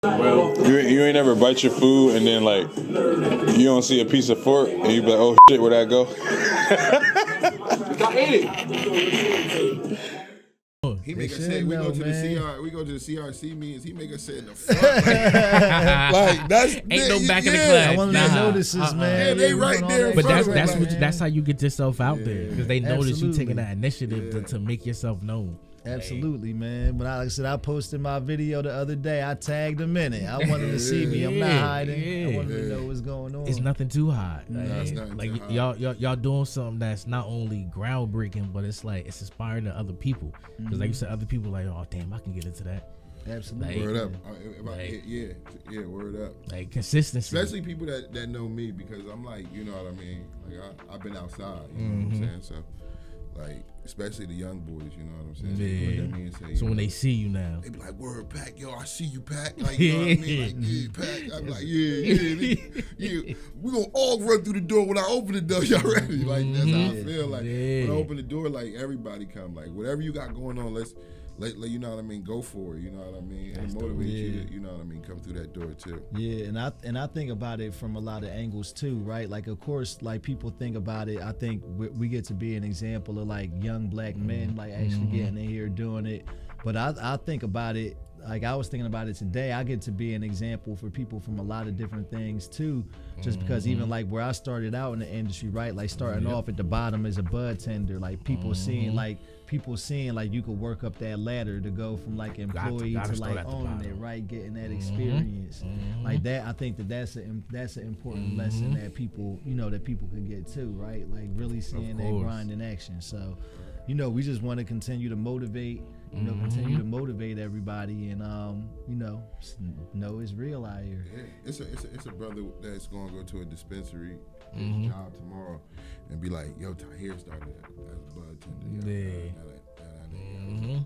You ain't ever bite your food and then like you don't see a piece of fork and you be like, oh shit, where'd that go? I ate it. He make us sit. We go to the CRC meetings. He make us sit in the front. Like that's ain't no back in the class. I want to notice this, man. Yeah, they right there. But that's how you get yourself out there because they notice you taking that initiative to make yourself known. Absolutely, man. But like I said, I posted my video the other day. I tagged him in it. I wanted to see me. I'm not hiding. I wanted to know what's going on. It's nothing too hard. Like y'all doing something that's not only groundbreaking, but it's like it's inspiring to other people. Because like you said, other people like, oh damn, I can get into that. Absolutely. Word up. Word up. Like consistency. Especially people that know me because I'm like, you know what I mean? Like I've been outside, you know what I'm saying? So like, especially the young boys, you know what I'm saying? Yeah. They look at me and say, so when they see you now, they be like, word, Pac, yo, I see you, Pac. Like, you know what I mean? Like, yeah, Pac. I'm like, yeah. We gonna all run through the door when I open the door. Y'all ready? Like, that's how I feel. Like, when I open the door, like, everybody come. Like, whatever you got going on, let's you know what I mean, go for it, you know what I mean? And motivate you to, you know what I mean, come through that door too. Yeah, and I think about it from a lot of angles too, right? Like, of course, like people think about it. I think we get to be an example of like young black men, like actually getting in here doing it. But I think about it, like I was thinking about it today, I get to be an example for people from a lot of different things too, just because even like where I started out in the industry, right? Like starting off at the bottom as a bud tender, like people seeing like you could work up that ladder to go from like employee to like owning it, right? Getting that experience like that. I think that's an important lesson that people, you know, that people can get too, right? Like really seeing that grind in action. So, you know, we just want to continue to motivate, continue to motivate everybody, and you know it's real out here. Yeah, it's a brother that's gonna go to a dispensary, his job tomorrow, and be like, "Yo, Tahir started as a bud tender." You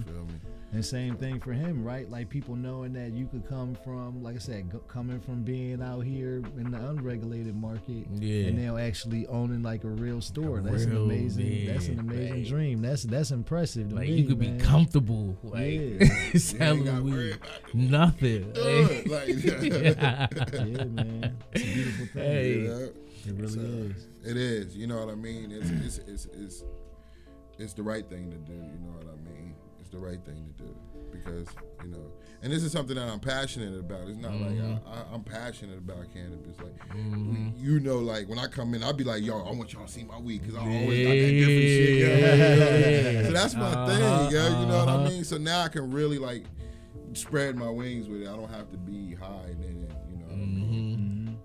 feel me? And same thing for him, right? Like people knowing that you could come from, like I said, coming from being out here in the unregulated market, and now actually owning like a real store. That's an amazing dream. That's impressive to like me, you could be comfortable, like selling weed, nothing. Yeah, man, it's a beautiful thing. Hey. It really is. It is. You know what I mean? It's the right thing to do. You know what I mean? It's the right thing to do because, you know, and this is something that I'm passionate about. It's not like I'm passionate about cannabis. Like, you know, like when I come in, I'll be like, yo, I want y'all to see my weed because I always got that different shit. Yeah. So that's my thing, yo. You know what I mean? So now I can really like spread my wings with it. I don't have to be high and then, you know.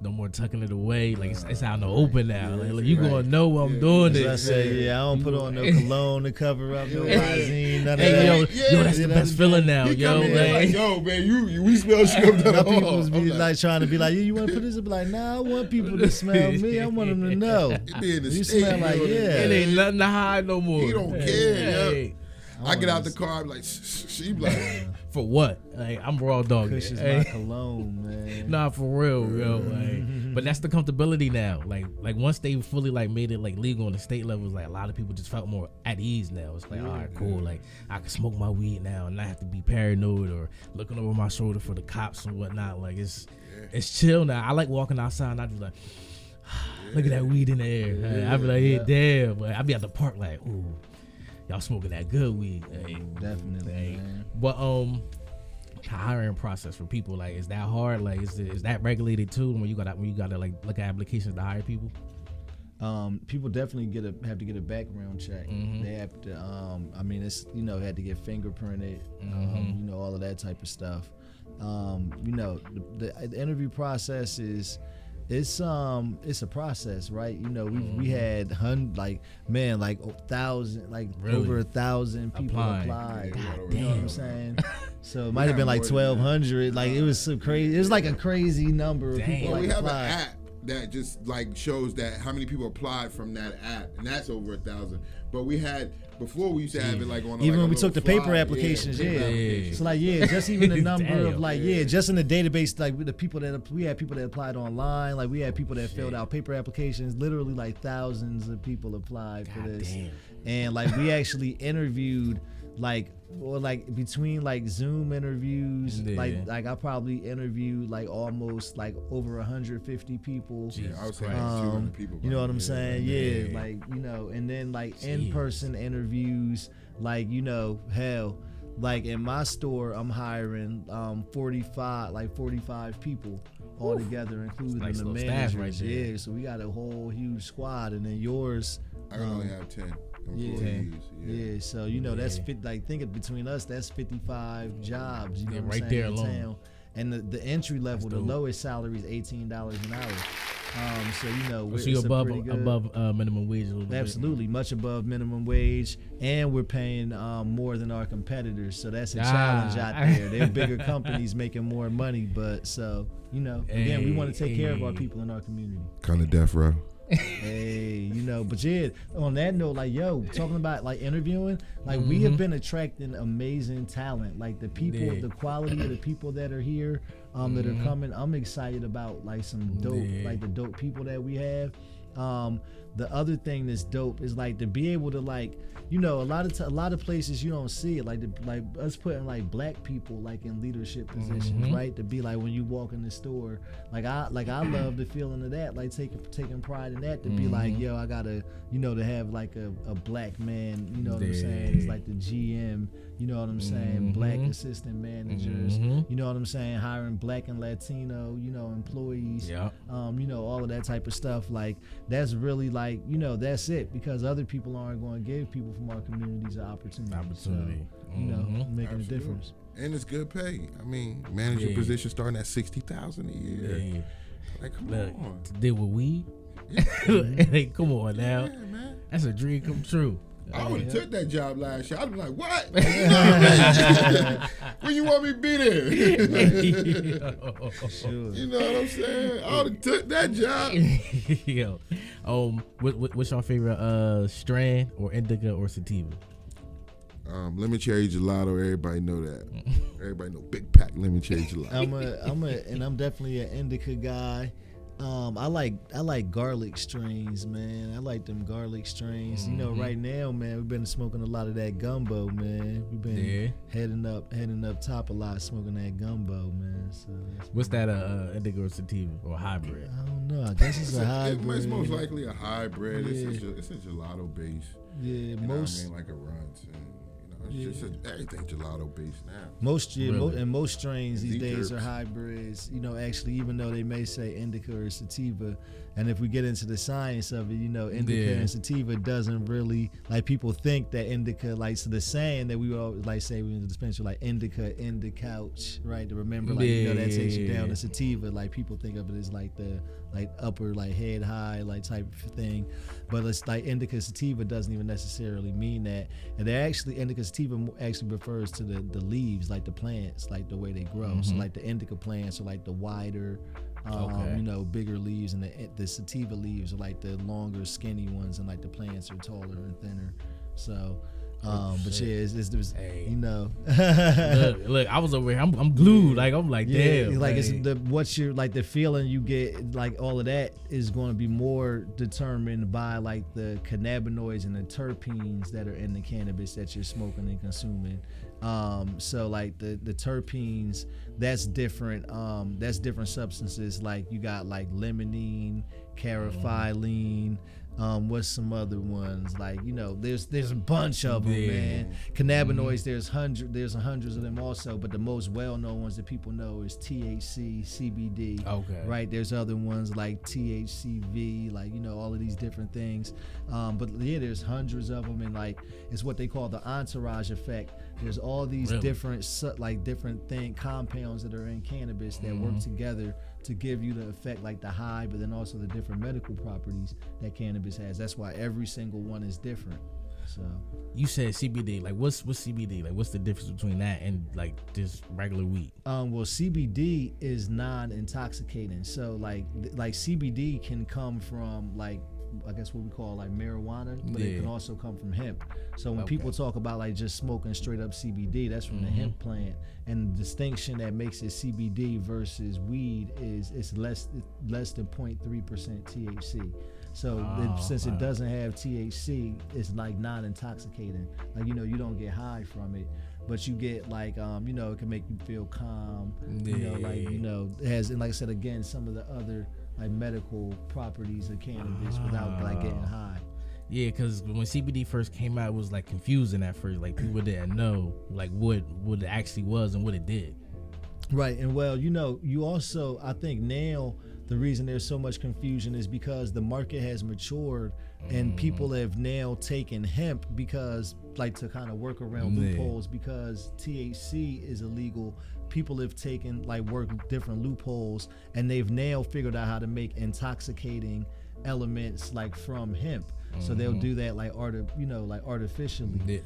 No more tucking it away. Like it's out in the open now. Like you gonna know I'm doing it. I say, I don't put on no cologne to cover up, no Visine, none of hey, that. yo, that's the best feeling now, yo. Like, yo, man, we smell shit. People be like trying to be like, you want to put this? Be like, nah, I want people to smell me. I want them to know. You smell like, it ain't nothing to hide no more. He don't care. Yo. I get out the car, I'm like, she be like, for what? Like, I'm raw dog. Kush is my cologne, man. Nah, for real, yo. Like, but that's the comfortability now. Like once they fully like made it like legal on the state levels, like a lot of people just felt more at ease now. It's like, all right, cool. Like I can smoke my weed now and not have to be paranoid or looking over my shoulder for the cops and whatnot. Like it's chill now. I like walking outside and I just like, look at that weed in the air. I be like, yeah, damn. But I be at the park like, ooh. Y'all smoking that good weed, definitely. Man. But hiring process for people, like, is that hard? Like, is that regulated too? When you gotta like look at applications to hire people. People definitely have to get a background check. They have to. I mean, it's had to get fingerprinted. You know, all of that type of stuff. You know, the interview process is. It's a process, right? You know, we had over 1,000 people applied. You know what I'm saying? So it might have been like 1,200. Like it was so crazy. It was like a crazy number of people. Well, like we have applied. an app that just like shows that how many people applied from that app, and that's over 1,000. But we had before we used to have it like on even when we took the paper applications, So like just even the number of like just in the database, like with the people that we had people that applied online, like we had people that filled out paper applications. Literally like thousands of people applied for this, and like we actually interviewed like or like between like Zoom interviews, Yeah. like I probably interviewed like almost like over 150 people. Yeah, I was saying Christ. 200 people. You know what I'm Yeah. saying? Yeah, like and then like in-person interviews, like hell, like in my store, I'm hiring 45 people all together, including nice the little staff managers. right there. Yeah, so we got a whole huge squad, and then yours. I can only have 10 Yeah. employees. Yeah, so that's think of between us, that's 55 jobs. You know Yeah, what I'm right saying, there in alone. town. And the entry level, the dope. lowest salary is $18 an hour. So So you're it's a above pretty good- minimum wage a little bit. Absolutely, much above minimum wage, and we're paying more than our competitors. So that's a Ah. challenge out there. They're bigger companies making more money, but so again, we want to take care of our people in our community. Kind of death row. Hey, but yeah, on that note, like, talking about like interviewing, like we have been attracting amazing talent, like the people, Yeah. the quality of the people that are here, that are coming. I'm excited about like some dope, like the dope people that we have. The other thing that's dope is like to be able to like, a lot of places you don't see it, like us putting like black people like in leadership positions, right? To be like when you walk in the store, like I love the feeling of that, like taking pride in that. To be like, I gotta, to have like a black man, you know what I'm saying? It's like the GM, you know what I'm saying? Black assistant managers, you know what I'm saying? Hiring black and Latino, employees, Yeah. all of that type of stuff. Like that's really like, that's it, because other people aren't going to give people from our communities an opportunity. Opportunity. So, making a difference. And it's good pay. I mean, manager Yeah. position starting at $60,000 a year. Yeah. Like, come Look, on. to deal with weed. Yeah, Hey, come on now. yeah, man. That's a dream come true. I would have took that job last year. I'd be like, what? When you want me to be there? Sure. You know what I'm saying? I would have took that job. Yo, what's your favorite strand or indica or sativa? Lemon cherry gelato. Everybody know that. Everybody know big pack lemon cherry gelato. I'm definitely an indica guy. I like garlic strains, man. I like them garlic strains. Right now, man, we've been smoking a lot of that gumbo, man. We've been heading up top a lot, smoking that gumbo, man. So What's that indica or sativa or hybrid? I don't know. I guess it's a hybrid. It's most likely a hybrid. Yeah. It's a gelato base. Yeah, You know most. what I mean, like a runt. And, it's just everything gelato based now. Most Really? most strains And these these days herbs. are hybrids. Actually, even though they may say indica or sativa, and if we get into the science of it, indica Yeah. and sativa doesn't really, like, people think that indica, like, so the saying that we always like say we in the dispensary, like indica in the couch, right? To remember, like, that takes you down. The sativa, like, people think of it as like the upper, like, head high, like, type of thing, but it's like indica sativa doesn't even necessarily mean that. And they're actually, indica sativa actually refers to the leaves, like the plants, like the way they grow. So like the indica plants are like the wider, bigger leaves, and the sativa leaves are like the longer, skinny ones, and like the plants are taller and thinner. So, but yeah, it's Hey. Look, I was over here. I'm glued. Like I'm like, damn. like it's like, the feeling you get, like all of that is going to be more determined by like the cannabinoids and the terpenes that are in the cannabis that you're smoking and consuming. So like the terpenes, that's different substances. Like you got like limonene, carotene, what's some other ones, like there's a bunch of them, man. Cannabinoids, there's hundreds of them also, but the most well-known ones that people know is THC, CBD. Okay. Right, there's other ones like THCV, like all of these different things, but yeah, there's hundreds of them, and like it's what they call the entourage effect. There's all these different compounds that are in cannabis that work together to give you the effect, like the high, but then also the different medical properties that cannabis has. That's why every single one is different. So you said CBD. Like what's CBD? Like what's the difference between that and like just regular weed? Well, CBD is non-intoxicating. So like CBD can come from like, I guess what we call like marijuana, but it can also come from hemp. So when people talk about like just smoking straight up CBD, that's from the hemp plant. And the distinction that makes it CBD versus weed is it's less than 0.3% THC. So since it doesn't have THC, it's like non-intoxicating. Like you don't get high from it. but you get like you know, it can make you feel calm. You know, like Yeah. you know, it has, and like I said again, some of the other like medical properties of cannabis without like getting high. Yeah, because when CBD first came out, it was like confusing at first. Like people didn't know like what it actually was and what it did. Right, and well, you know, you also, I think now the reason there's so much confusion is because the market has matured and people have now taken hemp because, like, to kind of work around loopholes, because THC is illegal. People have taken, like, work different loopholes, and they've now figured out how to make intoxicating elements, like, from hemp. So they'll do that like artificially,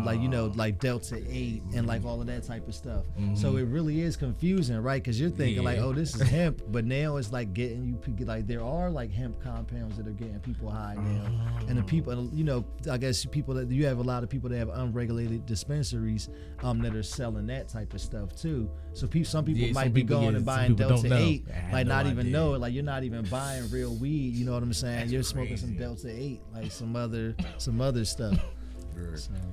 like, you know, like Delta 8 and like all of that type of stuff. So it really is confusing, right? Because you're thinking like, oh, this is hemp, but now it's like getting you, like there are like hemp compounds that are getting people high now, and the people, you know, I guess people that you have a lot of people that have unregulated dispensaries that are selling that type of stuff too. So some people might be going and buying Delta 8, like not even know it. Like you're not even buying real weed. You know what I'm saying? You're smoking some Delta 8. Like some other stuff. Right. So.